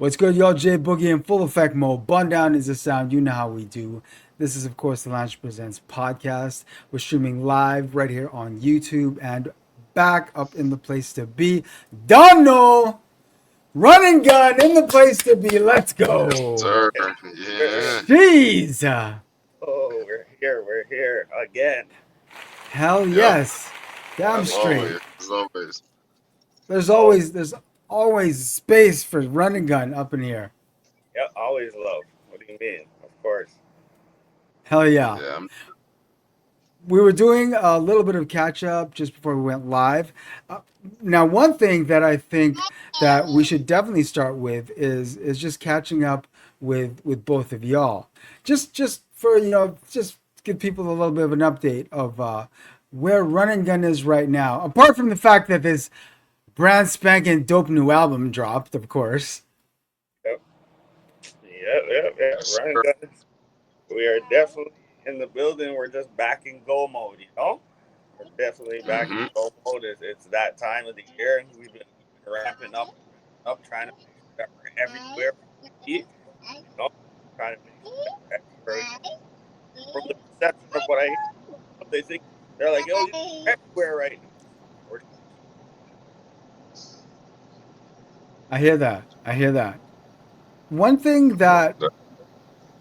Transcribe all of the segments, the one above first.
What's good, y'all? J Boogie in full effect mode. Bun down is the sound. You know how we do. This is, of course, the Lounge Presents podcast. We're streaming live right here on YouTube and back up in the place to be. Domino, run and gun in the place to be. Let's Yes, go. sir. Sure. Yeah. Jeez. Oh, we're here again. Hell Yep. yes. Damn As straight. always. As always. There's Oh, always there's always space for run and gun up in here. yeah, always love. What do you mean? Of course. Hell yeah. Yeah. We were doing a little bit of catch up just before we went live. Uh, Now, one thing that I think that we should definitely start with is just catching up with both of y'all. Just for just give people a little bit of an update of where Run and Gun is right now. Apart from the fact that this brand spanking dope new album dropped, of course. Yep. Yep. Yes, Running sir. guns. We are definitely in the building. We're just back in go mode, you know? We're definitely back in Mm-hmm. go mode. It's that time of the year, and we've been ramping up, trying to make sure that we're everywhere we can be, you know? Trying to make sure that we're everywhere. From the perception of what I hear, what they think, they're like, yo, you're everywhere right now. We're I hear that. I hear that. One thing that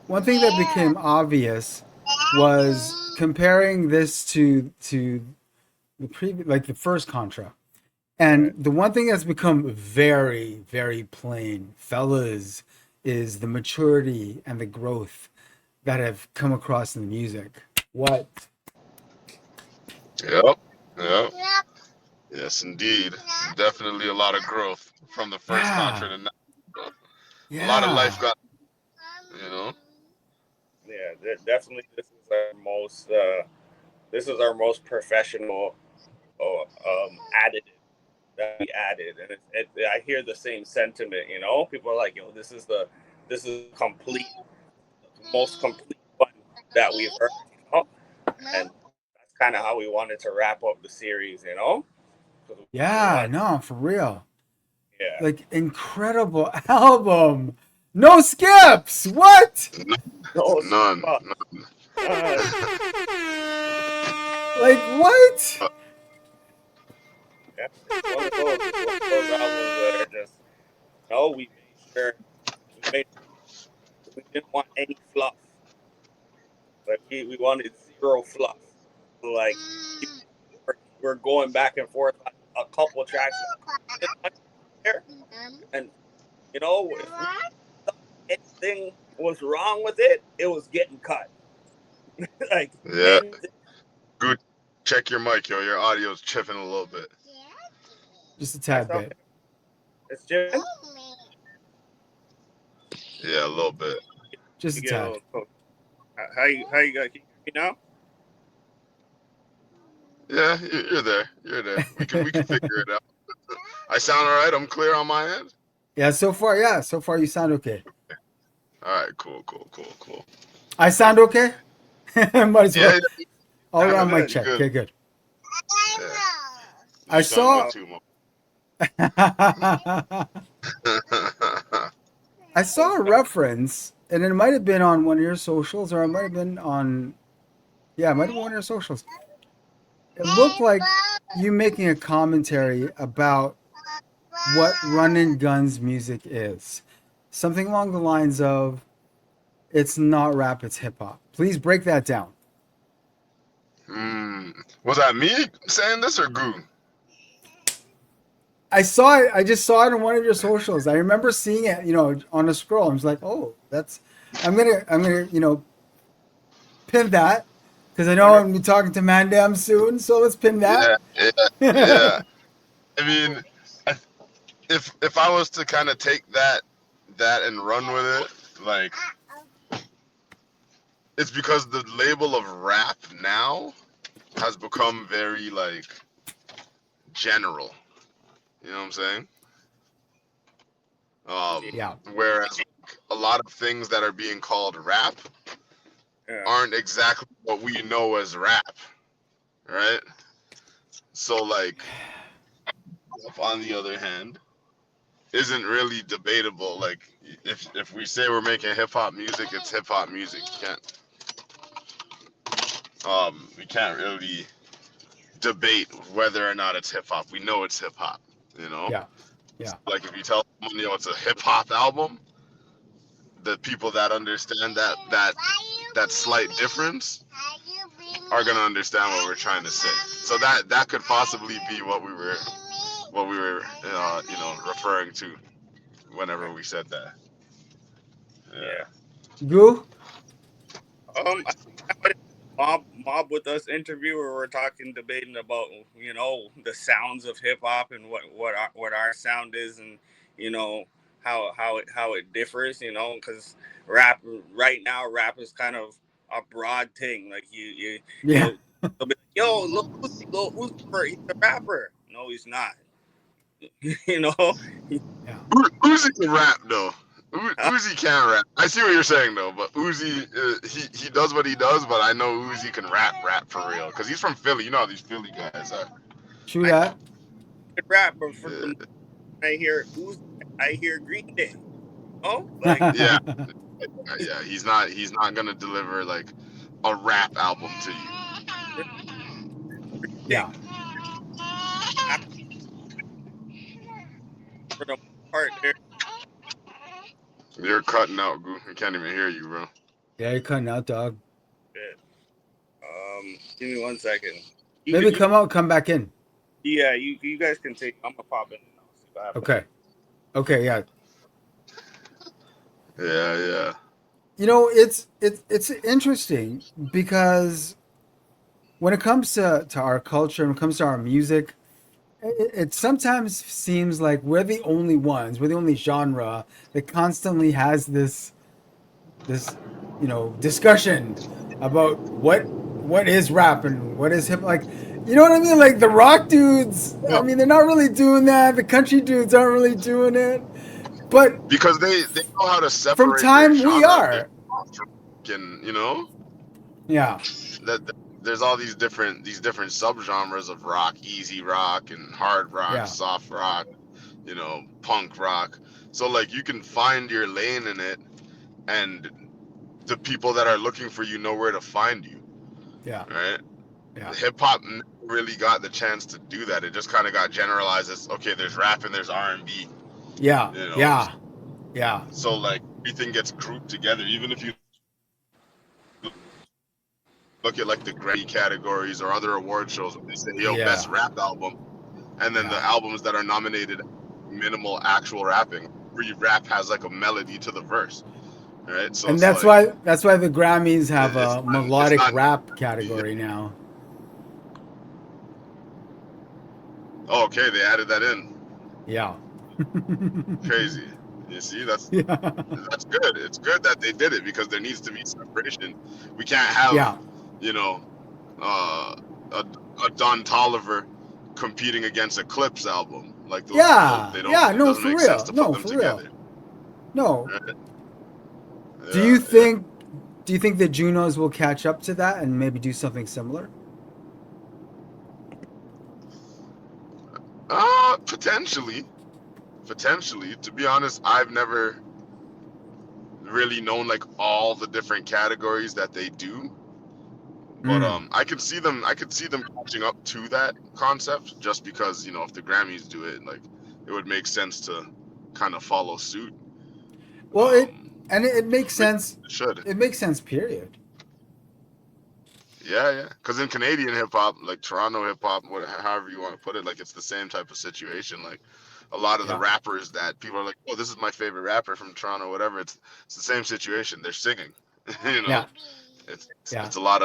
one thing that became obvious was comparing this to the previous, like the first Contra. And right. the one thing that's become very, very plain, fellas, is the maturity and the growth that have come across in the music. What? Yep. Yep. Yes, indeed. Definitely a lot of growth from the first Yeah, Contra to now. A lot of life yeah. got, you know. Yeah, definitely. This is our most professional additive that we added, and I hear the same sentiment. You know, people are like, "Yo, this is complete, most complete one that we've heard." You know, and that's kind of how we wanted to wrap up the series. You know, because we Yeah, wanted, no, for real. yeah, Like incredible album. No skips. What? no, None. uh, Like what? yeah, it's one of those. It's one of those albums that are just, no, we made sure we didn't want any fluff. Like we wanted zero fluff. Like we're going back and forth on a couple tracks here, and you know if we thought anything was wrong with it, it was getting cut. Like Yeah. anything. Good. Check your mic, yo. Your audio's chipping a little bit. Just a I tad sound bit. it's Jim. Yeah, a little bit. Just You a get a tad. little close. How you got? Can you hear me now? Yeah, you're there. You're there. We can figure it out. I sound all right. I'm clear on my end. Yeah, so far you sound okay. All right, cool. I sound okay? Might as Yeah, well. yeah, All Sound around mic good. you check. good. Okay, good. Yeah, I you sound good saw too, Mo. I saw a reference, and it might have been on one of your socials, or it might have been on yeah, it might have been one of your socials. It looked like you making a commentary about what Run and Gun's music is. Something along the lines of it's not rap, it's hip hop. Please break that down. Hmm. Was that me saying this or Goo? I saw it. I just saw it on one of your socials. I remember seeing it, on a scroll. I was like, "Oh, that's." I'm gonna, pin that because I know Wonder. I'm gonna be talking to Mandam soon. So let's pin that. Yeah, yeah. I mean, I- if I was to kind of take that and run with it, like it's because the label of rap now has become very like general. You know what I'm saying? Yeah, Whereas a lot of things that are being called rap Yeah. aren't exactly what we know as rap, right? So like, on the other hand, isn't really debatable. Like if we say we're making hip hop music, it's hip hop music. We can't really debate whether or not it's hip hop. We know it's hip hop. You know, Yeah. Yeah. like if you tell someone, it's a hip hop album, the people that understand that slight difference are gonna understand what we're trying to say. So that could possibly be what we were referring to whenever we said that. Yeah. Yeah. Goo? I think mob with us interview where we're talking, debating about the sounds of hip hop and what our sound is, and how it differs. Because rap right now, rap is kind of a broad thing. Like Yeah. they'll be like, yo, Lil Uzi, he's a rapper. No, he's not. you know, Yeah. Uzi can rap though. Uzi can rap. I see what you're saying though, but Uzi, he does what he does. But I know Uzi can rap for real because he's from Philly. You know how these Philly guys are. True I that. can rap, but for Yeah, some I hear Uzi, I hear Green Day. Oh, like yeah, yeah. He's not gonna deliver like a rap album to big Yeah. for the most part. There, you. You're cutting out, Goo. I can't even hear you, bro. Yeah, you're cutting out, dog. give me 1 second. You Maybe could, you, come out, come back in. yeah, you guys can take. I'm gonna pop in and I'll see what happens. Okay. Okay, yeah. Yeah, yeah. It's interesting because when it comes to our culture, when it comes to our music, it sometimes seems like we're the only ones, we're the only genre that constantly has this discussion about what is rap and what is hip, like, you know what I mean, like the rock dudes, I Well, mean, they're not really doing that, the country dudes aren't really doing it, but because they know how to from separate their time we genre. are. And Yeah. that there's all these different subgenres of rock, easy rock and hard rock, Yeah. soft rock, punk rock. So like you can find your lane in it, and the people that are looking for you know where to find you, Yeah. right? Yeah. Hip hop never really got the chance to do that. It just kind of got generalized as, okay, there's rap and there's R&B, Yeah. you know. Yeah. Yeah. So like everything gets grouped together. Even if you look at like the Grammy categories or other award shows, they say, yo, best Yeah. rap album, and then the Yeah. albums that are nominated, minimal actual rapping. Every rap has like a melody to the verse, right? So And it's that's like why the Grammys have it's a not it's melodic not rap category now. oh, okay, they added that in. Yeah. Crazy. You see, that's Yeah. that's good. It's good that they did it because there needs to be separation. We can't have, Yeah. you know, uh, a Don Tolliver competing against a Clips album. Like those Yeah. they don't. Yeah. It No, doesn't for make sense real. to put No, them for real. together. No. Right? Do Yeah, you yeah. think do you think the Junos will catch up to that and maybe do something similar? Potentially, potentially. To be honest, I've never really known like all the different categories that they do. But Mm. I could see them catching up to that concept just because, if the Grammys do it, like it would make sense to kind of follow suit. Well, Um, it makes which sense. it should. It makes sense, period. Yeah, yeah. Because in Canadian hip hop, like Toronto hip hop, however you want to put it, like it's the same type of situation. Like a lot of the Yeah. rappers that people are like, oh, this is my favorite rapper from Toronto, whatever. It's the same situation. They're singing, you know. Yeah. It's Yeah. it's a lot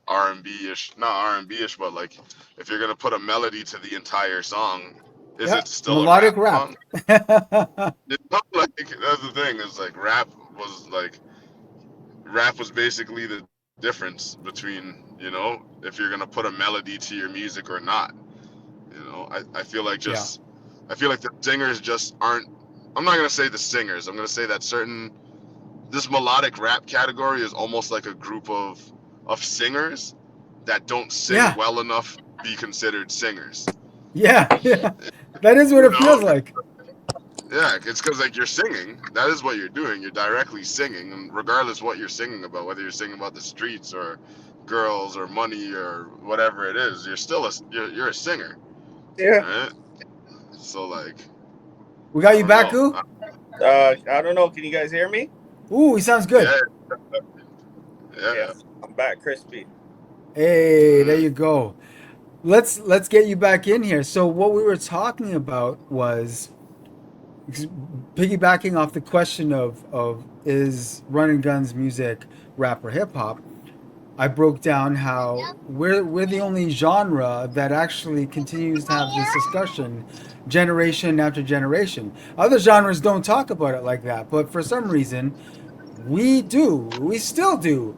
R&B ish, not R&B ish, but like if you're gonna put a melody to the entire song, is Yeah. it still a Melodic rap rap. song? It's not like that's the thing. It's like rap was basically the difference between if you're gonna put a melody to your music or not. I feel like Yeah. the singers just aren't. I'm not gonna say the singers. I'm gonna say that this melodic rap category is almost like a group of singers that don't sing Yeah. well enough to be considered singers. Yeah. Yeah. That is what You it know, feels like. Yeah, it's because like you're singing. That is what you're doing. You're directly singing, and regardless what you're singing about, whether you're singing about the streets or girls or money or whatever it is, you're still you're a singer, Yeah. right? So like, We got I you don't back, know. Goo? I don't know. Can you guys hear me? Ooh, he sounds good. Yeah, yeah. Yes, I'm back, crispy. Hey, there Mm, you go. Let's get you back in here. So what we were talking about was piggybacking off the question of is Run and Gun's music rap or hip hop. I broke down how we're the only genre that actually continues to have this discussion generation after generation. Other genres don't talk about it like that, but for some reason we do. We still do.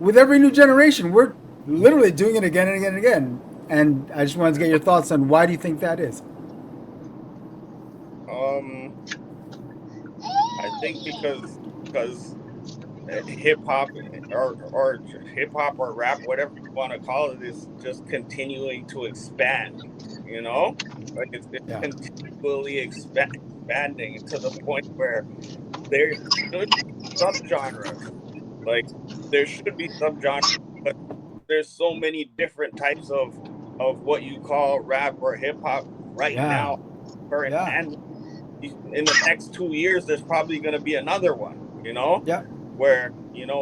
With every new generation, we're literally doing it again and again and again. And I just wanted to get your thoughts on why do you think that is? Um, I think because hip hop or hip hop or rap, whatever you want to call it, is just continuing to expand. You know, like it's Yeah. continually expanding to the point where there should be subgenres. Like there should be subgenres, but there's so many different types of what you call rap or hip hop right Yeah. now, current, Yeah. and in the next 2 years, there's probably going to be another one. You know, Yeah. where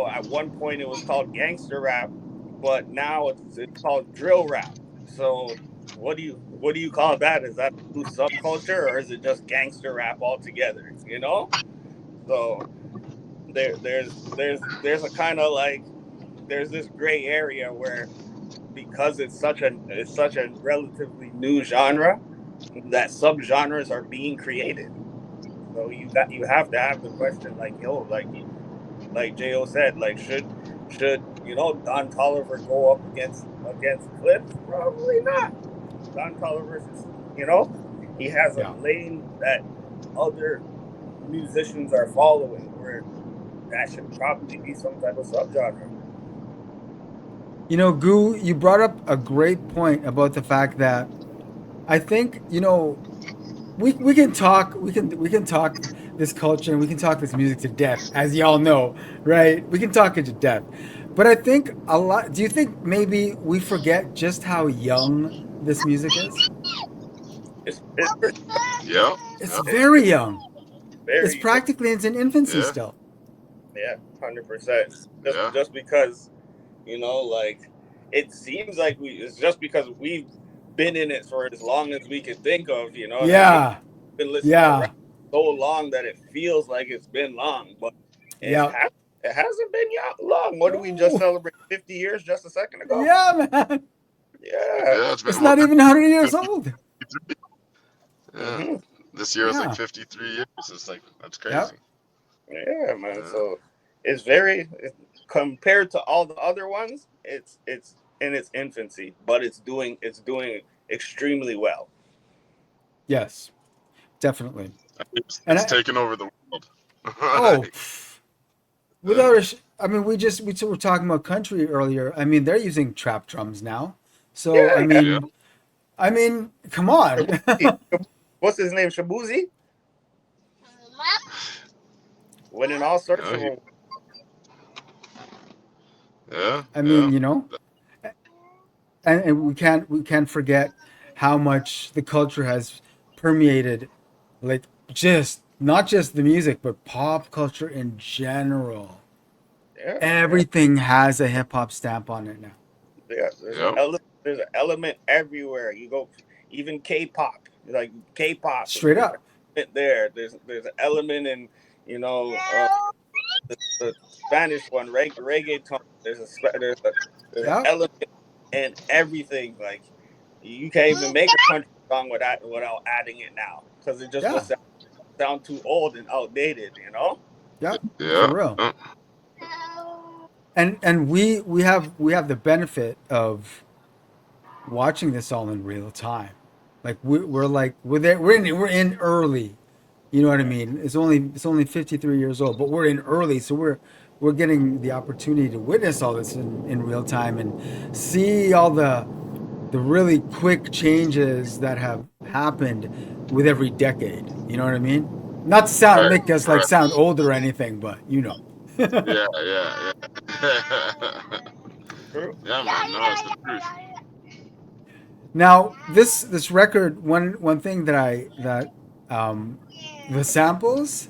at one point it was called gangster rap, but now it's called drill rap. So what do you call that? Is that a new subculture or is it just gangster rap altogether? So there's a kind of like there's this gray area where because it's such a relatively new genre that subgenres are being created. So you have to have the question like like J.O said, like should Don Tolliver go up against Cliff? Probably not. Don Tolliver's is he has a Yeah. lane that other musicians are following where that should probably be some type of subgenre. You know, Goo, you brought up a great point about the fact that I think, we can talk we can talk this culture and we can talk this music to death, as y'all know, right? We can talk it to death. But I think a lot do you think maybe we forget just how young this music is? It's pretty yeah, It's yeah, very young. It's very practically in its infancy yeah, still. yeah, 100%. Just yeah. just because like it seems like it's just because we've been in it for as long as we can think of. You know what I mean? Yeah. Been listening to Yeah. rap so long that it feels like it's been long, but it Yeah. has. It hasn't been long. What did we just Oh, celebrate 50 years just a second ago? yeah, man. Yeah. Yeah, it's been It's well, not even 100 years old. yeah. hmm This year was like Yeah. 53 years. It's like that's Yeah. crazy. Yeah, man. Yeah, So compared to all the other ones, it's in its infancy, but it's doing extremely well. Yes, definitely. And it's taken over the world. oh, Like, without I mean, we were talking about country earlier. I mean, they're using trap drums now. So Yeah, yeah. yeah, I mean, come on. Shabuzi. What's his name? Shabuzi winning all sorts yeah, of awards. yeah, I yeah, mean, and we can't forget how much the culture has permeated, like just not just the music, but pop culture in general. Yeah, yeah, Everything has a hip hop stamp on it now. yeah. There's an yeah. element. There's an element everywhere. You go, even K-pop. Like K-pop, Straight there's an up. element there. There's an element in you know uh, the Spanish one, reggaeton. There's an Yeah. element in everything. Like you can't even make a country song without adding it now because it just will Yeah. sound too old and outdated. Yeah. For Yeah. real. And we have the benefit of watching this all in real time. Like we're like we're there we're in early. You know what I mean? It's only 53 years old, but we're in early, so we're getting the opportunity to witness all this in real time and see all the really quick changes that have happened with every decade. You know what I mean? Not to sound Right, make us like right. sound old or anything, but you know. Yeah, yeah, yeah. True. Yeah, man. No, it's the truth. Now, this record, one thing that um the samples,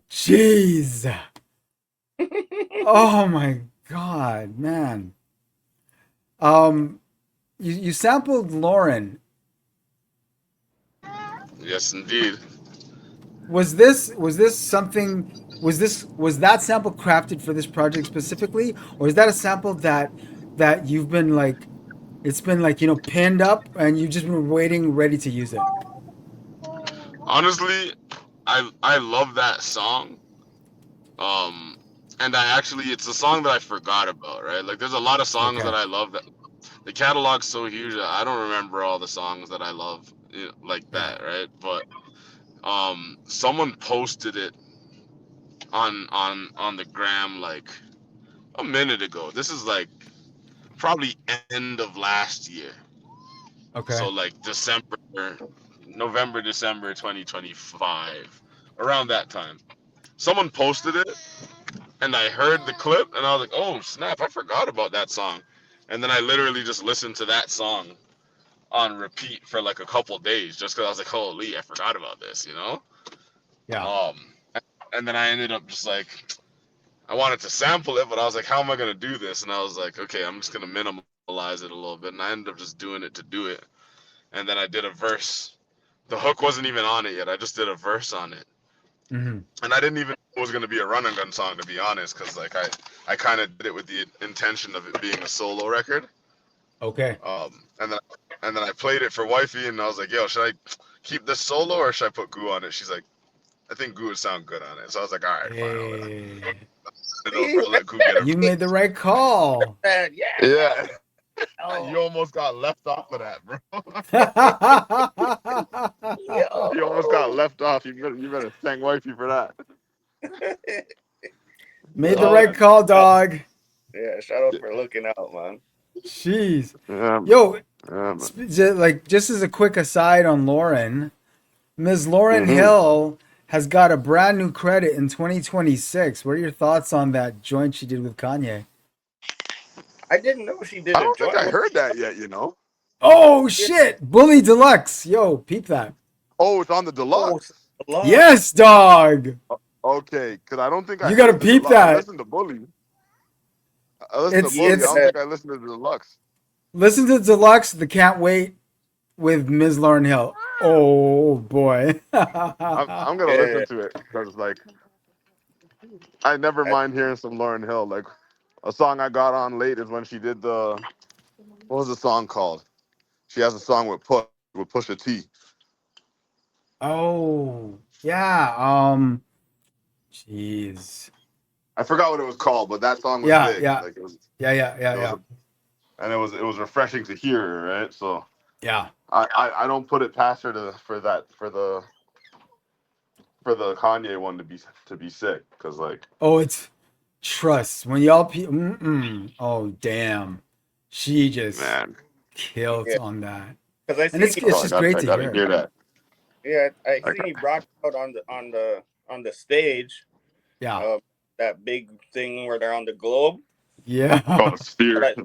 jeez. Oh my god, man. Um you sampled Lauren. Yes, indeed. Was this something was that sample crafted for this project specifically, or is that a sample that you've been like it's been like, pinned up and you've just been waiting ready to use it? Honestly, I love that song. Um, and I actually, it's a song that I forgot about, right? Like, there's a lot of songs Okay. that I love. That the catalog's so huge that I don't remember all the songs that I love, like Yeah. that, right? But someone posted it on the gram like a minute ago. This is like probably end of last year. So Okay. like November, December 2025, around that time. Someone posted it, and I heard the clip, and I was like, "Oh snap! I forgot about that song." And then I literally just listened to that song on repeat for like a couple days, just because I was like, "Holy, I forgot about this," you know. Yeah. Um, and then I ended up just like, I wanted to sample it, but I was like, "How am I gonna do this?" And I was like, "Okay, I'm just gonna minimalize it a little bit," and I ended up just doing it to do it. And then I did a verse. The hook wasn't even on it yet. I just did a verse on it, Hmm. and I didn't even know it was gonna be a run and gun song, to be honest, because like I kind of did it with the intention of it being a solo record. Okay. And then I played it for wifey, and I was like, "Yo, should I keep this solo or should I put Goo on it?" She's like, "I think Goo would sound good on it." So I was like, "All right, fine, Hey, See, I'll let Goo get it." you made the right call. man, yeah. Yeah, you Oh, almost got left off of that, bro. You almost got yo. left off. You better thank wifey for that. Made the Oh, right call, dog. yeah. Shout out for looking out, man. Jeez. Yeah, Yo, man. like just as a quick aside on Lauren, Ms. Lauren Mm-hmm. Hill has got a brand new credit in 2026. What are your thoughts on that joint she did with Kanye? I didn't know she I did a don't think joint. I heard that yet. You know. Oh shit! Bully Deluxe. Yo, peep that. Oh, it's on the Oh, deluxe. Lux. Yes, dog. Okay, because I don't think I You gotta heard the peep deluxe. I that. listened to Bully. I listened to It's Bully. I it's don't Yeah. think I listened to the deluxe. listen to Deluxe, the Can't Wait with Ms. Lauren Hill. Oh boy. I'm gonna Yeah. listen to it because like I never I, mind hearing some Lauren Hill. Like a song I got on late is when she did the what was the song called? She has a song with Pusha T. Oh, yeah. Jeez. I forgot what it was called, but that song was Yeah, big. yeah. Like Yeah, yeah, yeah, it was yeah. a, and it was refreshing to hear, right? So Yeah. I don't put it past her for the Kanye one to be sick because like Oh, it's trust. When y'all mm-mm. Oh, damn. She just man, killed yeah. on that. Because I And seen it's he, it's oh just great I to gotta hear. hear that. yeah, I I seen he got, brought out on the stage, Yeah. uh, that big thing where they're on the globe. oh Yeah. the sphere. But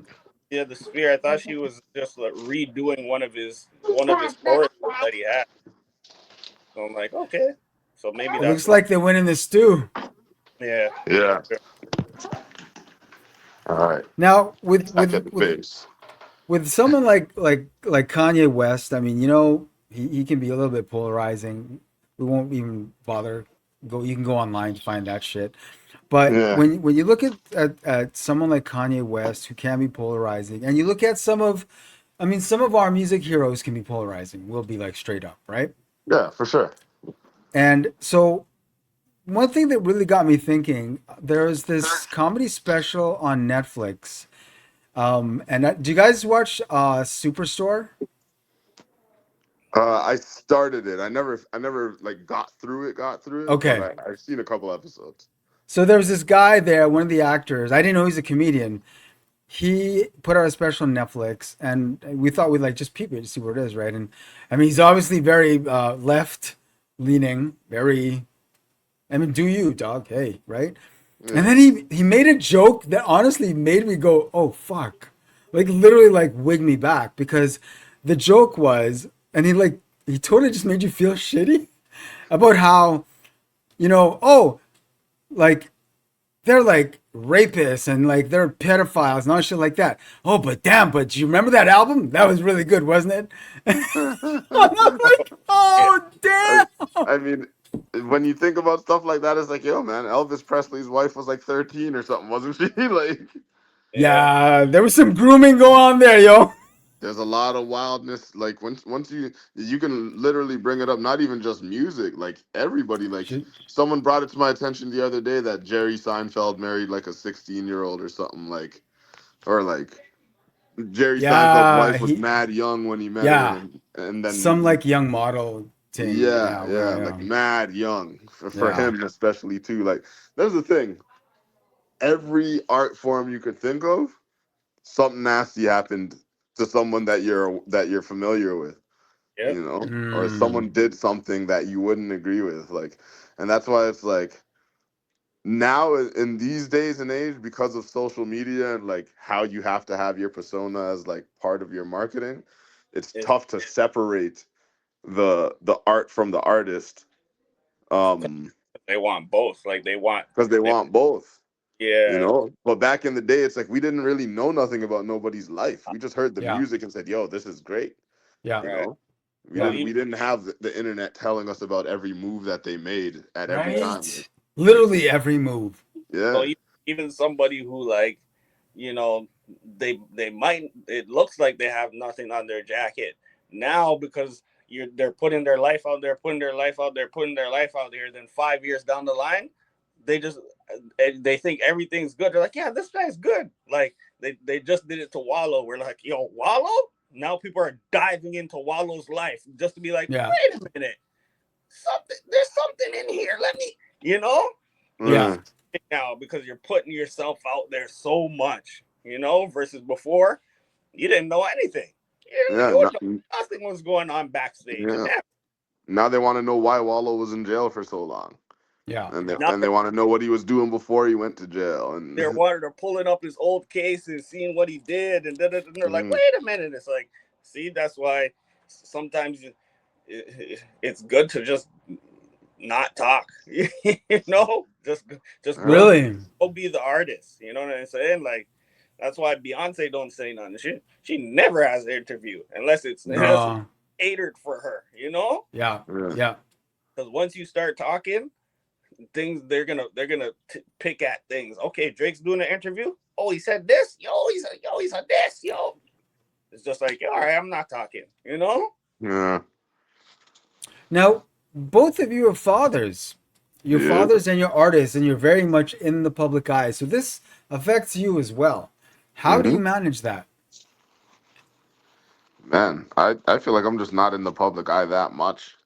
yeah, the sphere. I thought she was just like redoing one of his choruses that he had. So I'm like, okay, so maybe It that's looks why. like they went in the stew. Yeah, for Yeah. sure. All right. Now with Back with at the with base. with someone like Kanye West, I mean, he can be a little bit polarizing. We won't even bother go. You can go online to find that shit. But Yeah. when you look at someone like Kanye West, who can be polarizing, and you look at some of our music heroes can be polarizing. We'll be like straight up, right? Yeah, for sure. And so one thing that really got me thinking, there's this comedy special on Netflix. Do you guys watch Superstore? I started it. I never like got through it, but Okay. I've seen a couple episodes. So there was this guy there, one of the actors. I didn't know he's a comedian, he put out a special on Netflix, and we thought we'd like just peep it to see what it is, right? And I mean, he's obviously very left leaning, very. I mean, do you, dog? Hey, right? And Yeah. then he made a joke that honestly made me go, "Oh fuck!" Like literally, like wig me back because the joke was, and he totally just made you feel shitty about how oh, like they're like rapists and like they're pedophiles and all shit like that. Oh, but damn, but do you remember that album? That was really good, wasn't it? I'm like, Yeah, oh I, damn. I mean, when you think about stuff like that, it's like, yo, man, Elvis Presley's wife was like 13 or something, wasn't she? Like, yeah, Yeah, there was some grooming going on there, yo. there's a lot of wildness. Like once you can literally bring it up, not even just music, like everybody. Like Shit. someone brought it to my attention the other day that Jerry Seinfeld married like a 16-year-old or something, like, or like Jerry Seinfeld's Yeah, wife was mad young when he met her, yeah, and some then like young model thing. yeah, Yeah, yeah, yeah, like yeah, mad young for yeah. him especially too. Like there's the thing, every art form you could think of, something nasty happened to someone that you're familiar with, yep. or Mm, someone did something that you wouldn't agree with, like, and that's why it's like now in these days and age, because of social media and like how you have to have your persona as like part of your marketing, it's It's tough to separate the art from the artist, 'cause um they want both. Like because they they, want both. yeah, But back in the day, it's like we didn't really know nothing about nobody's life. We just heard the yeah, music and said, "Yo, this is great." yeah, You right. know, we Well, yeah. didn't even we didn't have the internet telling us about every move that they made at every yeah, time. Like, Right? Literally every move. well, yeah, even somebody who like, you know, they might. It looks like they have nothing on their jacket now because they're putting their life out there, putting their life out there, putting their life out there. Then 5 years down the line, they just they think everything's good. They're like, yeah, this guy's good. Like they just did it to Wallow. We're like, yo, Wallow. Now people are diving into Wallow's life just to be like, Yeah, wait a minute, something. There's something in here. Let me, you know. You yeah, yeah, now because you're putting yourself out there so much, versus before you didn't know anything. You yeah, would know nothing was going on backstage, and yeah. Now they want to know why Wallow was in jail for so long, yeah, and they now and they want to know what he was doing before he went to jail, and they're pulling up his old cases, seeing what he did, and they're like, mm, wait a minute. It's like, see, that's why sometimes it's good to just not talk. Just yeah, really. go be the artist. You know what I'm saying? Like that's why Beyonce don't say nothing. She never has an interview unless it's No. catered for her. You know, Yeah, yeah, yeah, because once you start talking, things they're gonna pick at things. Okay, Drake's doing an interview. Oh, he said this. He said this. Yo, it's just like all right, I'm not talking. You know? yeah, now, both of you are fathers. You're yeah. fathers and you're artists, and you're very much in the public eye. So this affects you as well. How do Hmm. you manage that? Man, I feel like I'm just not in the public eye that much.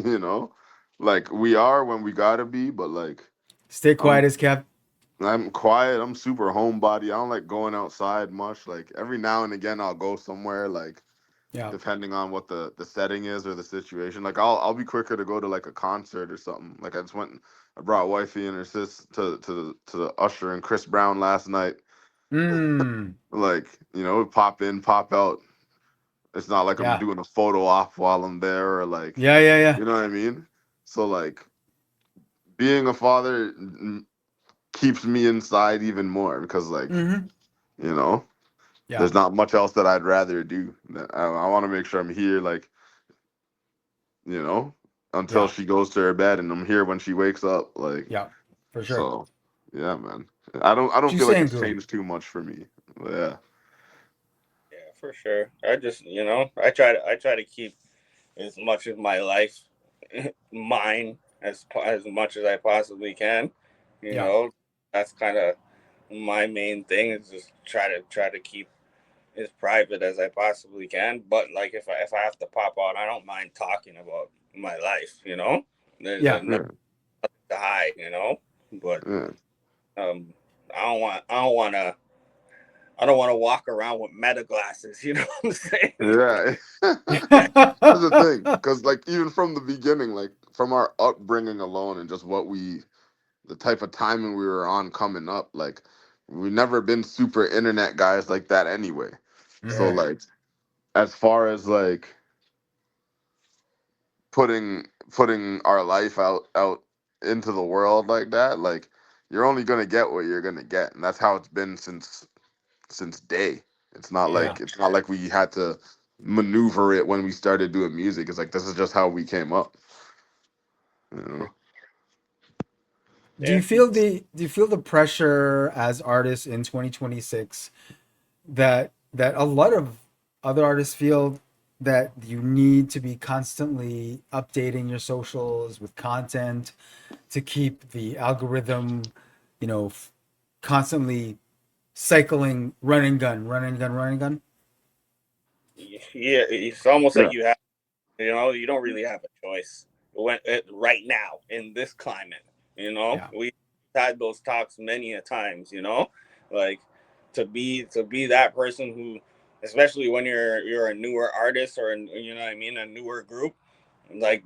you know, like we are when we gotta be, but like Stay I'm quiet as kept. I'm quiet. I'm super homebody. I don't like going outside much. Like every now and again, I'll go somewhere. Like Yeah. depending on what the setting is or the situation. Like I'll be quicker to go to like a concert or something. Like I just went. I brought wifey and her sis to the Usher and Chris Brown last night. Hmm. Like pop in, pop out. It's not like I'm Yeah. doing a photo op while I'm there or like, Yeah. Yeah. Yeah. you know what I mean? So like being a father keeps me inside even more because like, Mm-hmm. you know, Yeah. there's not much else that I'd rather do. I want to make sure I'm here like, you know, until Yeah. she goes to her bed and I'm here when she wakes up like, Yeah. For sure. so yeah, man. I don't She's feel like saying it's good. changed too much for me. But yeah. Yeah, for sure. I just I try to keep as much of my life mine as much as I possibly can. You Yeah. know, that's kind of my main thing is just try to keep as private as I possibly can. But like if I have to pop out, I don't mind talking about my life. There's Yeah. nothing Yeah. to hide. But Yeah. um, I don't want to. I don't want to walk around with meta glasses. You know what I'm saying? Yeah. That's the thing, because like even from the beginning, like from our upbringing alone, and just the type of timing we were on coming up, like we've never been super internet guys like that anyway. So Mhm. like, as far as like putting our life out into the world like that, like you're only gonna get what you're gonna get, and that's how it's been since day. It's not Yeah. Yeah. like it's not like we had to maneuver it when we started doing music. It's like this is just how we came up. You know? Yeah. Do you feel the pressure as artists in 2026 that a lot of other artists feel, that you need to be constantly updating your socials with content to keep the algorithm, you know, constantly cycling run and gun, run and gun, run and gun? Yeah. It's almost like Yeah. you have. You know, you don't really have a choice right now in this climate. You know, Yeah. we had those talks many a times. You know, like to be that person who, especially when you're a newer artist or you know what I mean, a newer group, like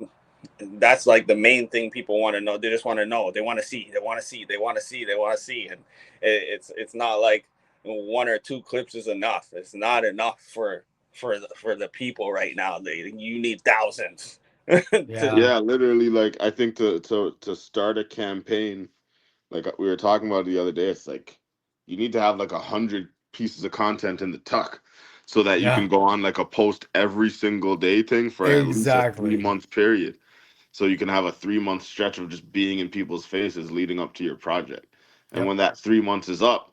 that's like the main thing people want to know. They just want to know. They want to see. They want to see. They want to see. They want to see. And it's not like one or two clips is enough. It's not enough for the people right now. You need thousands to. Yeah. Yeah, literally, like I think to start a campaign, like we were talking about the other day, it's like you need to have like 100 pieces of content in the tuck, so that you Yeah. can go on like a post every single day thing for at least a three Exactly. month period. So you can have a 3 month stretch of just being in people's faces leading up to your project. And Yep. when that 3 months is up,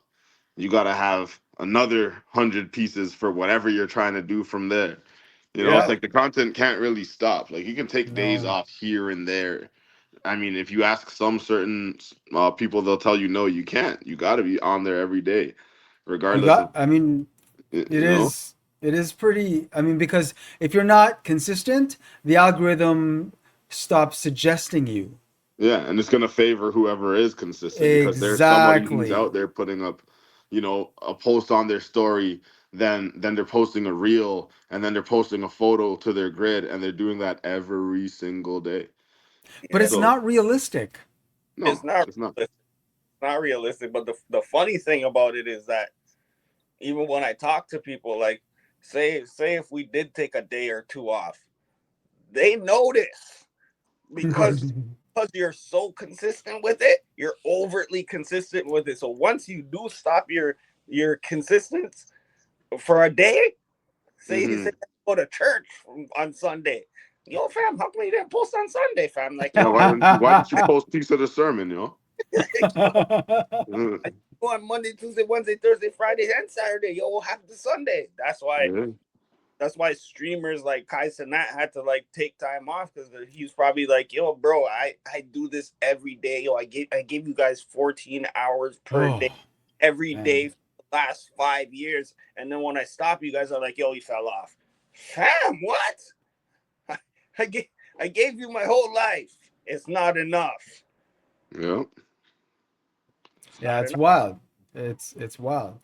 you gotta have another 100 pieces for whatever you're trying to do from there. You know, it's Yeah, Yeah. like the content can't really stop. Like you can take days No. off here and there. I mean, if you ask some certain people, they'll tell you no, you can't. You got to be on there every day, You regardless of got, I mean, you know. it is pretty, I mean, because if you're not consistent, the algorithm stops suggesting you. Yeah, and it's gonna favor whoever is consistent because there's somebody who's Exactly. out there putting up, a post on their story. Then they're posting a reel, and then they're posting a photo to their grid, and they're doing that every single day. But yeah. it's So not realistic. It's no, not it's not. realistic. It's not realistic. But the funny thing about it is that even when I talk to people, like say if we did take a day or two off, they notice because you're so consistent with it. You're overtly consistent with it. So once you do stop your consistent for a day, say Hmm. you go to church on Sunday. Yo, fam, how come you didn't post on Sunday, fam? Like, Yeah, yo, bro, why didn't you post piece of the sermon, yo, I Mhm. go on Monday, Tuesday, Wednesday, Thursday, Friday, and Saturday. Yo, we'll have the Sunday. Yeah. That's why streamers like Kai Cenat had to like take time off because he's probably like, yo, bro, I do this every day. Yo, I gave you guys 14 hours per Oh, day every day man. for the last 5 years, and then when I stop, you guys are like, yo, he fell off. Fam, what? I gave I gave you my whole life. It's not enough. Yeah. It's Yeah, not it's enough. wild. It's wild.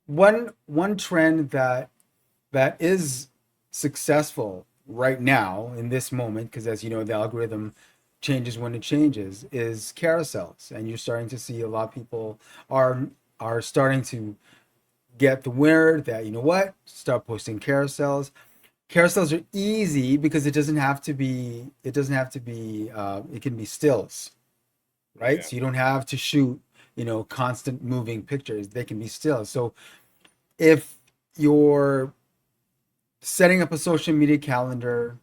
One trend that is successful right now in this moment, because as you know, the algorithm changes when it changes, is carousels, and you're starting to see a lot of people are are starting to get the word that, you know what, start posting carousels. Carousels are easy because it can be stills, right? Yeah. So you don't have to shoot, constant moving pictures. They can be stills. So if you're setting up a social media calendar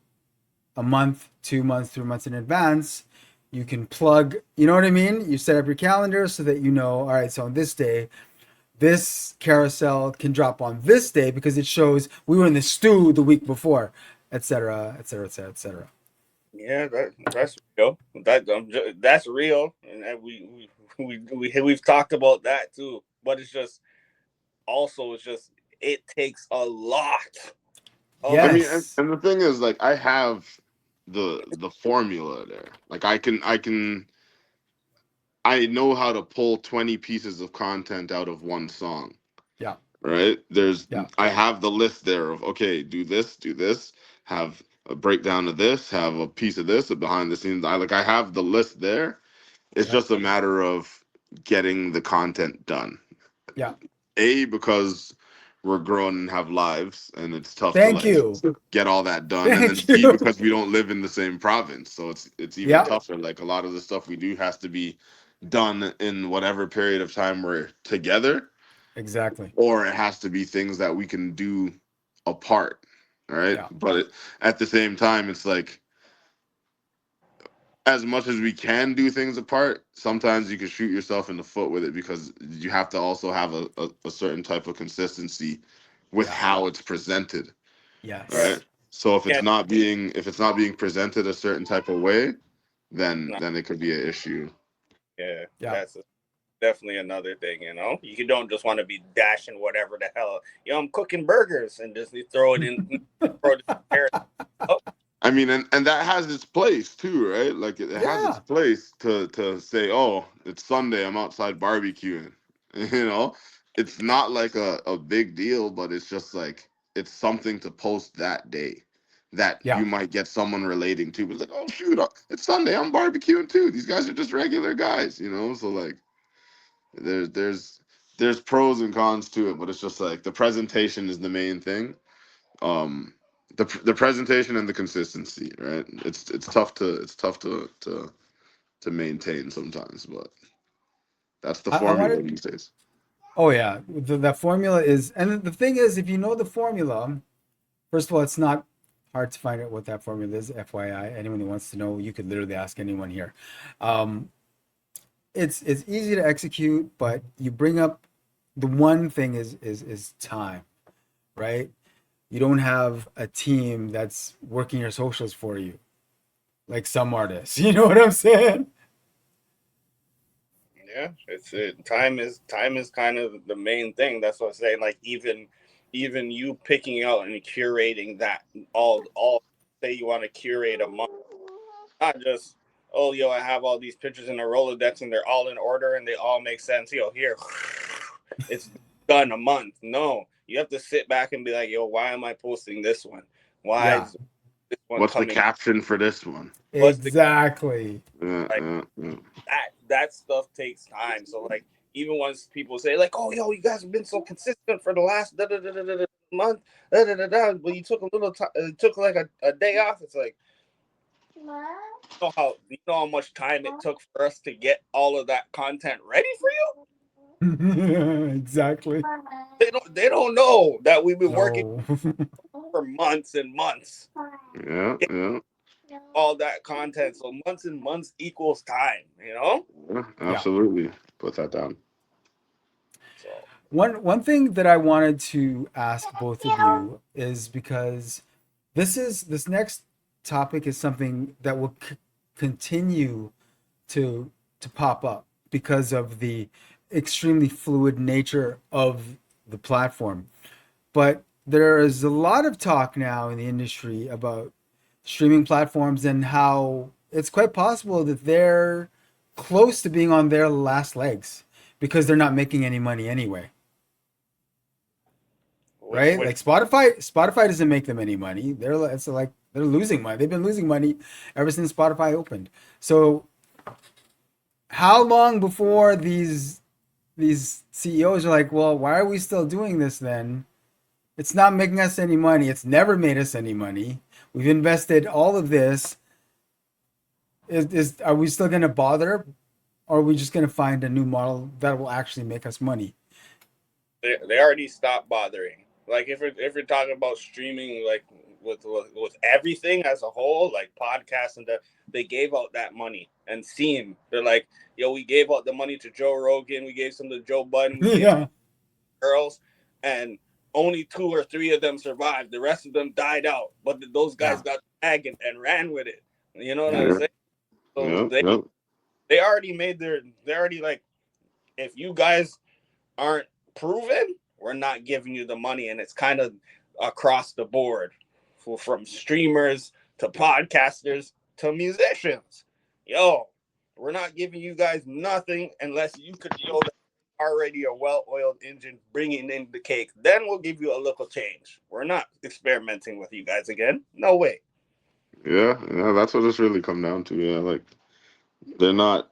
a month, 2 months, 3 months in advance, you can plug, you know what I mean? You set up your calendar so that you know, all right, so on this day, this carousel can drop on this day because it shows we were in the stew the week before, etc., etc., etc., etc. Yeah, that's real. That's real, and we've talked about that too. But it's just also it's just it takes a lot I of mean, Yes. and the thing is, like, I have the formula there. Like, I know how to pull 20 pieces of content out of one song. Yeah. right? Yeah. I have the list there of, okay, do this, have a breakdown of this, have a piece of this, a behind the scenes. I have the list there. It's Yeah. just a matter of getting the content done. Yeah. A, because we're grown and have lives, and it's tough to Thank like you. get all that done. And then Thank B, you. because we don't live in the same province, so it's even Yeah. tougher. Like a lot of the stuff we do has to be done in whatever period of time we're together, Exactly. or it has to be things that we can do apart. All right, Yeah. but at the same time, it's like as much as we can do things apart, sometimes you can shoot yourself in the foot with it because you have to also have a certain type of consistency with Yeah. how it's presented. All Yeah, right. Yes. So yeah, if it's not being presented a certain type of way, no, then it could be an issue. yeah. Yeah. That's definitely another thing. You don't just want to be dashing whatever the hell. I'm cooking burgers and just throw it in, throw it in there. Oh, I mean, and that has its place too, right? Like it has its Yeah. place to say, oh, it's Sunday, I'm outside barbecuing. You know, it's not like a big deal, but it's just like it's something to post that day that Yeah. you might get someone relating to. But like, oh shoot, it's Sunday, I'm barbecuing too. These guys are just regular guys, you know. So like, there's pros and cons to it, but it's just like the presentation is the main thing. um the presentation and the consistency, right? It's tough to maintain sometimes, but that's the I formula wanted. these days. Oh yeah. The formula is, and the thing is, if you know the formula, first of all, it's not hard to find out what that formula is. FYI, anyone who wants to know, you could literally ask anyone here. Um, it's easy to execute, but you bring up the one thing is time, right? You don't have a team that's working your socials for you, like some artists. You know what I'm saying? yeah, it's it. Time is kind of the main thing. That's what I'm saying. Like even you picking out and curating that all say you want to curate a month, not just I have all these pictures in a Rolodex and they're all in order and they all make sense. Here, it's done a month. No, you have to sit back and be like, why am I posting this one? Why Yeah, is this one What's the coming? caption for this one? What's the exactly. like that stuff takes time. So like even once people say like, oh you guys have been so consistent for the last month, but you took a little time, took like a day off. It's like you know how much time it took for us to get all of that content ready for you. Exactly. They don't know that we've been working No. for months and months yeah get yeah all that content. So months and months equals time. yeah, Yeah. absolutely. Put that down. So One thing that I wanted to ask both of you is because this next topic is something that will continue to pop up because of the extremely fluid nature of the platform. But there is a lot of talk now in the industry about streaming platforms and how it's quite possible that they're close to being on their last legs because they're not making any money anyway. which Right? which Like Spotify doesn't make them any money. It's like they're losing money. They've been losing money ever since Spotify opened. So how long before these CEOs are like, well, why are we still doing this then? It's not making us any money. It's never made us any money. We've invested all of this. Is are we still going to bother, or are we just going to find a new model that will actually make us money? they already stopped bothering. Like if we're talking about streaming, like with everything as a whole, like podcasts and that, they gave out that money and seen. They're like, we gave out the money to Joe Rogan, we gave some to Joe Budden, we gave some Yeah, to girls, and only 2 or 3 of them survived. The rest of them died out, but those guys yeah, got tagged and ran with it. You know what yeah, I'm Yeah, saying? So yeah, they yeah. they already made they already like, if you guys aren't proven, we're not giving you the money. And it's kind of across the board, from streamers to podcasters to musicians. We're not giving you guys nothing unless you could show that already a well-oiled engine bringing in the cake. Then we'll give you a little change. We're not experimenting with you guys again. No way. Yeah, yeah, that's what it's really come down to. Yeah, like they're not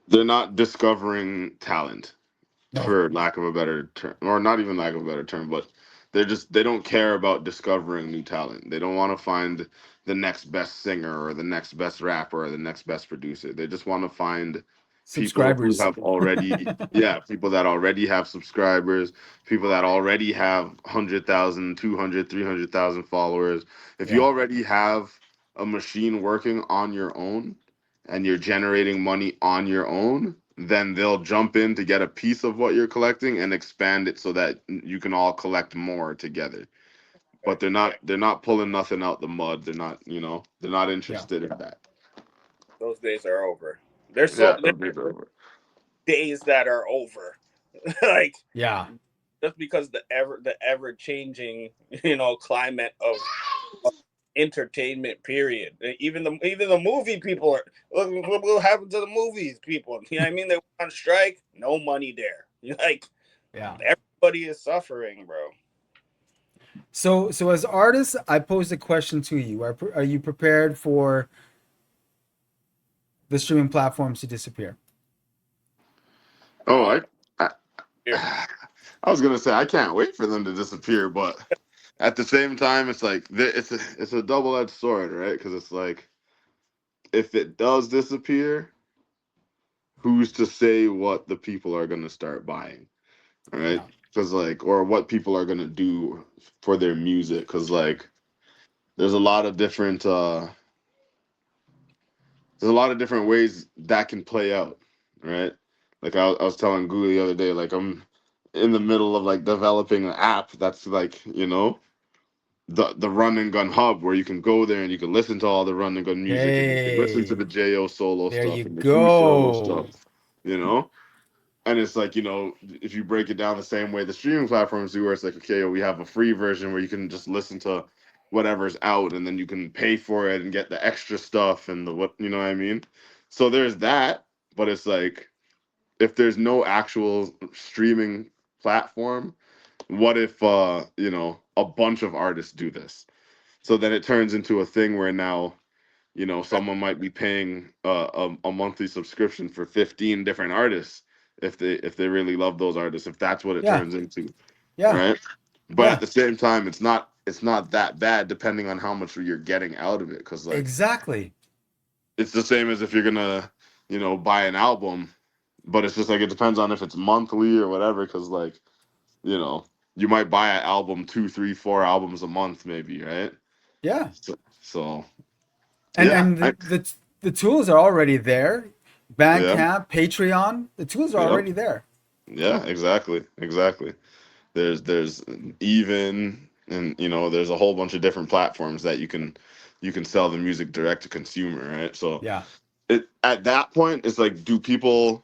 they're not discovering talent, No. for lack of a better term, or not even lack of a better term, but they don't care about discovering new talent. They don't want to find the next best singer or the next best rapper or the next best producer. They just want to find people who Subscribers. have already, yeah, people that already have subscribers, people that already have 100,000, 200, 300,000 followers. If you Yeah. already have a machine working on your own and you're generating money on your own, then they'll jump in to get a piece of what you're collecting and expand it so that you can all collect more together. But they're not pulling nothing out the mud. They're not Yeah. interested in that. Those days are over. There's Yeah, so there's those days are over. days that are over. Like Yeah. just because the ever changing climate of entertainment period. Even the movie people are what happened to the movies people. You know what I mean? They went on strike, no money there. Like Yeah. everybody is suffering, bro. So as artists, I pose a question to you. Are you prepared for the streaming platforms to disappear? Oh, Um I here. I was gonna say I can't wait for them to disappear, but at the same time, it's like it's a double edged sword, right? Because it's like if it does disappear, who's to say what the people are gonna start buying, right? Yeah. Because like, or what people are gonna do for their music, because like there's a lot of different there's a lot of different ways that can play out, right? Like I was telling Goo the other day, like I'm in the middle of like developing an app that's like, the run and gun hub where you can go there and you can listen to all the run and gun music and you can listen to Hey, the J.O solo there stuff you and the Goo solo stuff, go. you know? And it's like, if you break it down the same way the streaming platforms do, where it's like, okay, we have a free version where you can just listen to whatever's out and then you can pay for it and get the extra stuff and the what, you know what I mean? So there's that, but it's like, if there's no actual streaming platform, what if, a bunch of artists do this? So then it turns into a thing where now, someone might be paying a monthly subscription for 15 different artists if they really love those artists, if that's what it Yeah. turns into, Yeah. right? But at Yeah. the same time, it's not that bad depending on how much you're getting out of it, because like Exactly. it's the same as if you're gonna buy an album, but it's just like it depends on if it's monthly or whatever, because like you know you might buy an album, two, three, four albums a month maybe, right? Yeah. So And yeah, and the tools are already there. yeah, Bandcamp, Patreon, the tools are yeah. already there. Yeah, exactly. There's even, and there's a whole bunch of different platforms that you can sell the music direct to consumer, right? So Yeah. it at that point it's like, do people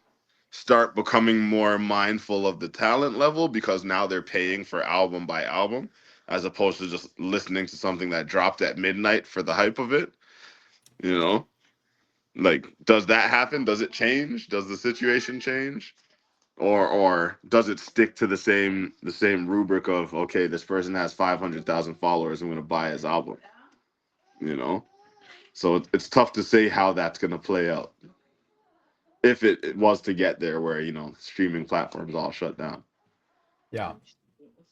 start becoming more mindful of the talent level because now they're paying for album by album as opposed to just listening to something that dropped at midnight for the hype of it, you know? Like, does that happen? Does it change? Does the situation change? Or does it stick to the same rubric of, okay, this person has 500,000 followers, I'm going to buy his album, you know? So it's tough to say how that's going to play out if it was to get there where, streaming platforms all shut down, Yeah.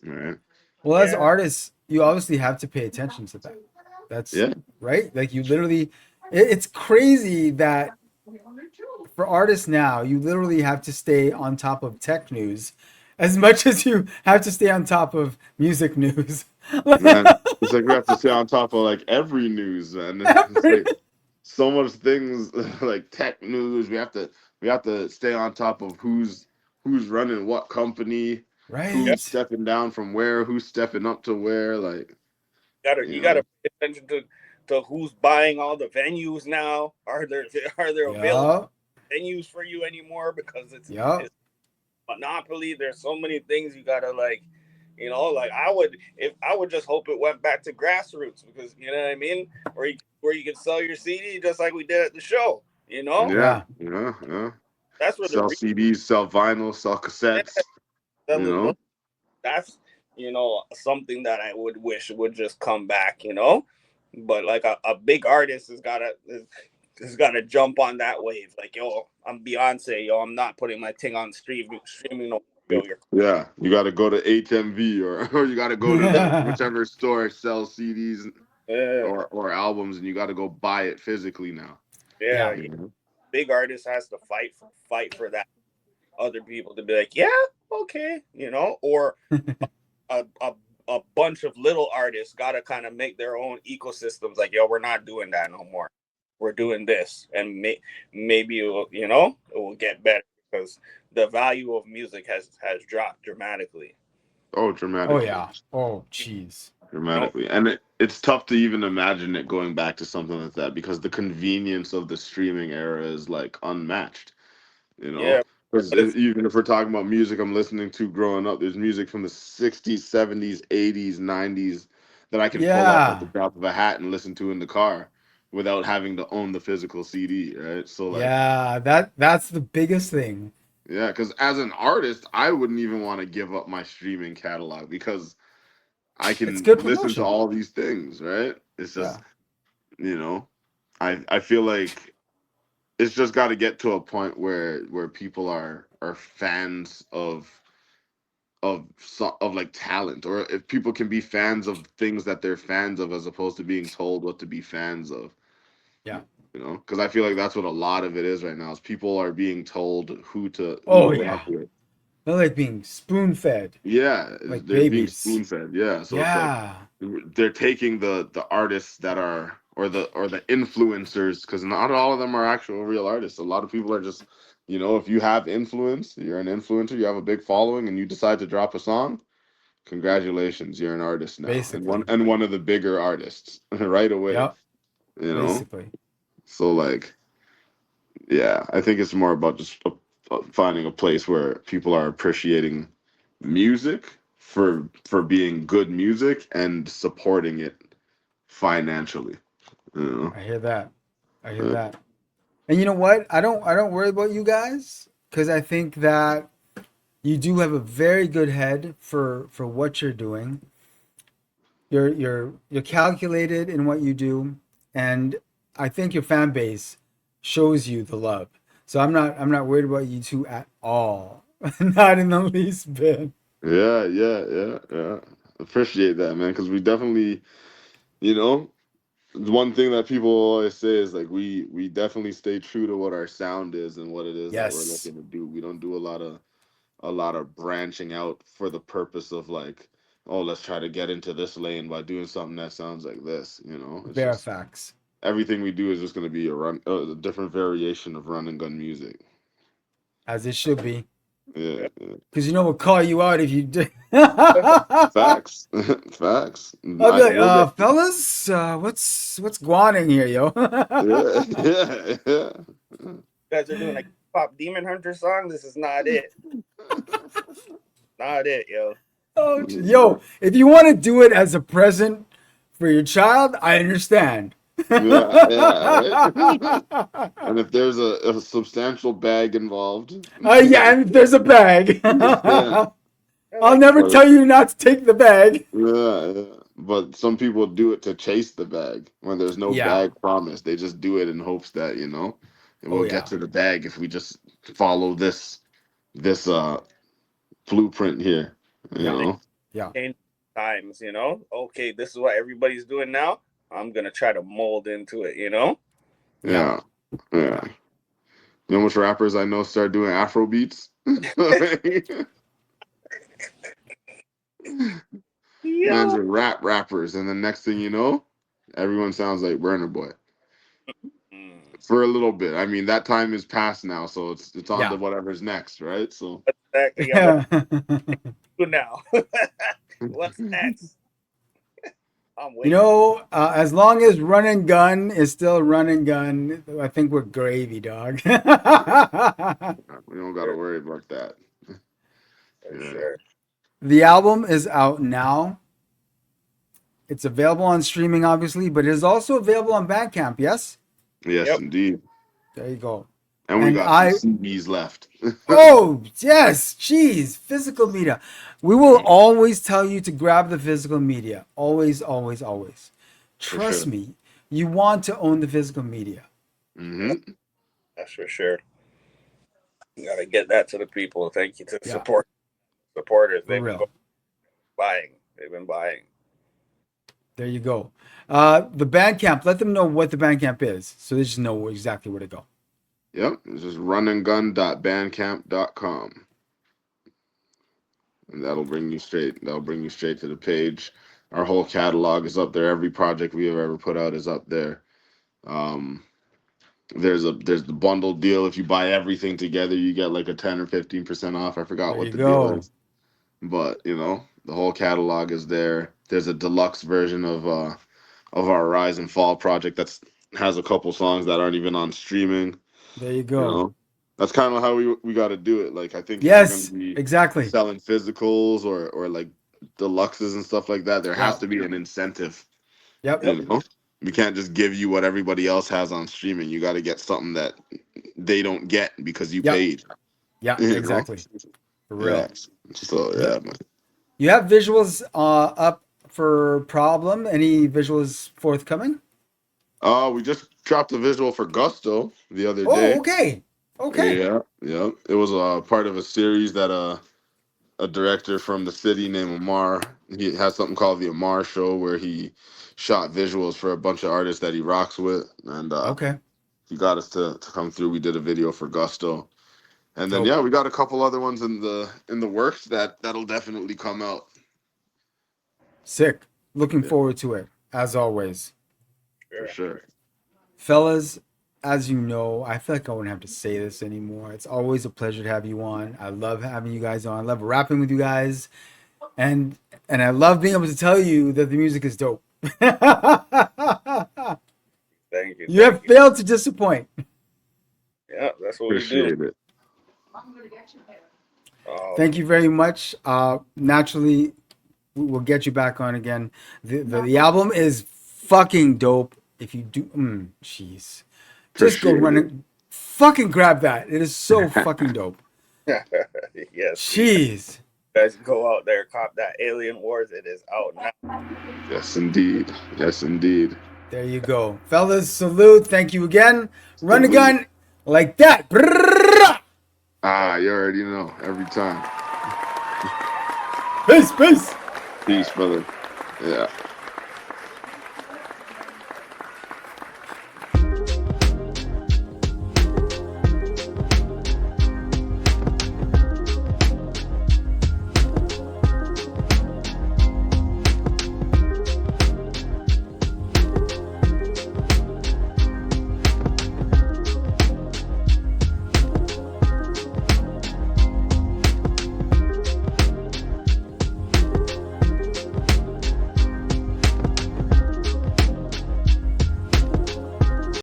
right? Well, as Yeah. artists, you obviously have to pay attention to that. That's Yeah. right. Like you literally, it's crazy that for artists now, you literally have to stay on top of tech news as much as you have to stay on top of music news. Man, it's like we have to stay on top of like every news, man. It's Every- like so much things like tech news. We have to stay on top of who's running what company, Yeah. who's right. stepping down from where, who's stepping up to where, like, You you gotta know. pay attention to who's buying all the venues now. Are there available Yeah. venues for you anymore? Because Yeah. it's monopoly. There's so many things you gotta like. Like I would just hope it went back to grassroots because you know what I mean, where you can sell your CD just like we did at the show. Yeah, Yeah. yeah, yeah. that's where the sell CDs, sell vinyl, sell yeah, cassettes. You know, that's something that I would wish would just come back. But like a big artist has gotta jump on that wave. Like, yo, I'm Beyonce. Yo, I'm not putting my thing on streaming. No, yo, you're yeah, you got to go to HMV or you got to go to whichever store sells CDs yeah, or albums, and you got to go buy it physically now. yeah, Yeah. yeah. You know? Big artist has to fight for that. Other people to be like, yeah, okay, or a a bunch of little artists got to kind of make their own ecosystems. Like, yo, we're not doing that no more. We're doing this, and maybe it will get better because the value of music has dropped dramatically. Oh, Oh dramatically. yeah. Oh jeez. You know, Dramatically. And it's tough to even imagine it going back to something like that because the convenience of the streaming era is like unmatched, you know? yeah, Because but it's even if we're talking about music I'm listening to growing up, there's music from the 60s, 70s, 80s, 90s that I can pull up at the Yeah. drop of a hat and listen to in the car without having to own the physical CD, right? So, like, Yeah. That's the biggest thing. yeah, because as an artist, I wouldn't even want to give up my streaming catalog because I It's can good listen to promotion. all these things, right? It's Yeah. just, you know, I feel like it's just got to get to a point where people are fans of like talent, or if people can be fans of things that they're fans of as opposed to being told what to be fans of, Yeah. because I feel like that's what a lot of it is right now is people are being told who Oh to yeah. rock with. They're like being spoon fed Yeah, like they're being babies. spoon fed. Yeah, so it's like Yeah. they're taking the artists that are or the influencers because not all of them are actual real artists. A lot of people are just, if you have influence, you're an influencer, you have a big following, and you decide to drop a song. Congratulations, you're an artist now, and one Basically. and one of the bigger artists right away. Yep. You know, Basically. so like, yeah, I think it's more about just finding a place where people are appreciating music for being good music and supporting it financially. You I hear that. I hear know? that. And you know what? I don't worry about you guys because I think that you do have a very good head for what you're doing. You're calculated in what you do, and I think your fan base shows you the love. So I'm not worried about you two at all. Not in the least bit. Yeah, yeah, yeah, yeah. Appreciate that, man, because we definitely, you know, one thing that people always say is like we definitely stay true to what our sound is and what it is that we're Yes. looking to do. We don't do a lot of branching out for the purpose of like, oh, let's try to get into this lane by doing something that sounds like this. It's just Verifax. everything we do is just going to be a different variation of run and gun music. As it should be. Yeah, yeah. yeah. Because we'll call you out if you do. I'll Facts, facts. be like, We'll get fellas, what's guaning here, yo? yeah, yeah, yeah. You guys are doing a pop Demon Hunter song. This is not it. Not it, yo. Oh, yo, if you want to do it as a present for your child, I understand. Yeah, yeah, right. And if there's a substantial bag involved, Yeah, and if there's a bag, yeah, Yeah, I'll like never but tell you not to take the bag. yeah, yeah. But some people do it to chase the bag when there's no Yeah. bag promised. They just do it in hopes that Oh we'll get yeah. to the bag if we just follow this blueprint here. You Yeah. they know, Yeah. change times. Okay, this is what everybody's doing now. I'm gonna try to mold into it. Yeah. yeah, yeah. Yeah. You know which rappers I know start doing Afro beats? Man's Yo. are rappers, and the next thing you know, everyone sounds like Burner Boy Mm. for a little bit. I mean, that time is past now, so it's on to Yeah. whatever's next, right? So Exactly. Yeah. What do now? What's next? I'm waiting. As long as run and gun is still run and gun, I think we're gravy, dog. we don't got to worry about that. For Yeah. sure. The album is out now. It's available on streaming, obviously, but it is also available on Bandcamp. Yes, Yes, Yep. indeed. there you go. And we And got some I CDs left. Oh, yes. Jeez. Physical media. We will always tell you to grab the physical media. Always, always, always. For Trust sure. me. You want to own the physical media. Hmm. That's for sure. You gotta get that to the people. Thank you to the Yeah, supporters. for They've been real. buying. They've been buying. There you go. The Bandcamp, let them know what the Bandcamp is so they just know exactly where to go. Yep. It's just runandgun.bandcamp.com. And that'll bring you straight. That'll bring you straight to the page. Our whole catalog is up there. Every project we have ever put out is up there. Um, there's the bundle deal. If you buy everything together, you get like a 10 or 15% off. I forgot There what you the deal go. is, but the whole catalog is there. There's a deluxe version of our Rise and Fall project that's has a couple songs that aren't even on streaming. There you You go. know, that's kind of how we got to do it. Like I think if we're gonna Yes, be exactly. selling physicals or like deluxes and stuff like that, there has Yeah. to be an incentive. Yep. Yep. You know, we can't just give you what everybody else has on streaming. You got to get something that they don't get because you Yep. paid. Yeah, You know, exactly. For yeah. real. So You, yeah, man. you have visuals up for Problem? Any visuals forthcoming? We just dropped a visual for Gusto the other Oh, day. okay. Okay. Yeah, yeah. It was a part of a series that a director from the city named Amar. He has something called the Amar Show where he shot visuals for a bunch of artists that he rocks with, and Okay. he got us to come through. We did a video for Gusto, and then Dope. yeah, we got a couple other ones in the works that'll definitely come out. Sick. Looking Yeah, forward to it, as always. for Sure. sure. Fellas, as you know, I feel like I wouldn't have to say this anymore. It's always a pleasure to have you on. I love having you guys on. I love rapping with you guys. And I love being able to tell you that the music is dope. You Thank you. have Thank you. failed to disappoint. Yeah, that's what we do. Appreciate it. Thank you very much. Naturally, we'll get you back on again. The album is fucking dope. If you do, jeez, just go Appreciate run it. it. Fucking grab that. It is so fucking dope. Yes, you Jeez. guys go out there, cop that Alien Wars. It is out now. Yes, indeed. Yes, indeed. There you go. Fellas, salute. Thank you again. Run the Salute. gun like that. Brrrah. You already know. Every time. Peace, peace. Peace, brother. Yeah.